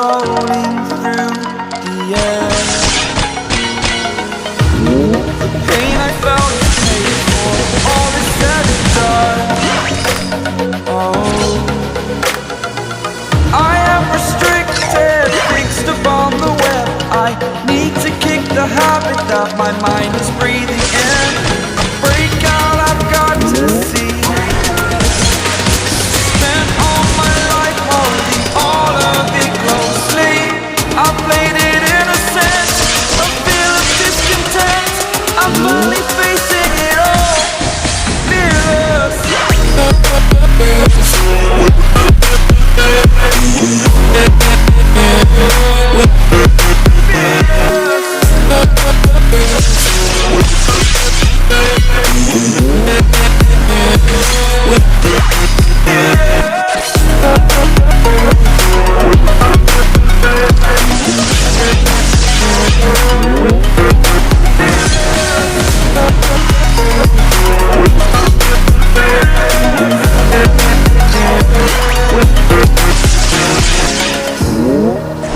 rolling through the air. The pain I felt is paid for, all is said and done. Oh, I am restricted, fixed upon the web. I need to kick the habit that my mind is breathing in. A breakout I've got to see. Spent all my life holding all of it closely. I played it innocent, a feel of discontent. I'm finally facing it all, fearless.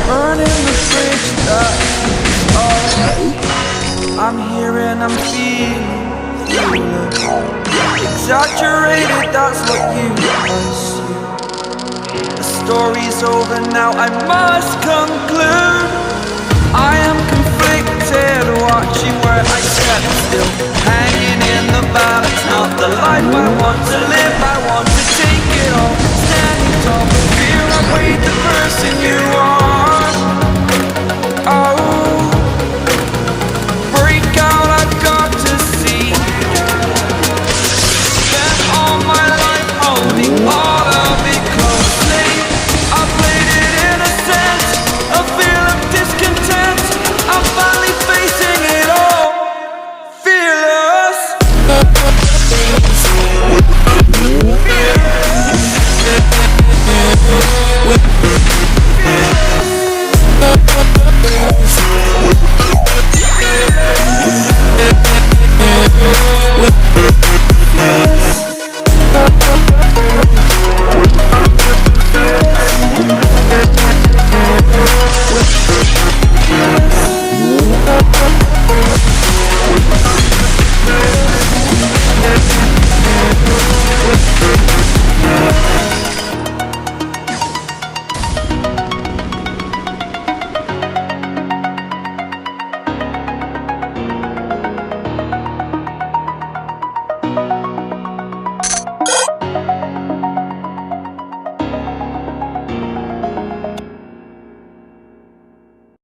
Burning the bridge that's all. I'm here and I'm feeling exaggerated, that's what you assume. The story's over now, I must conclude.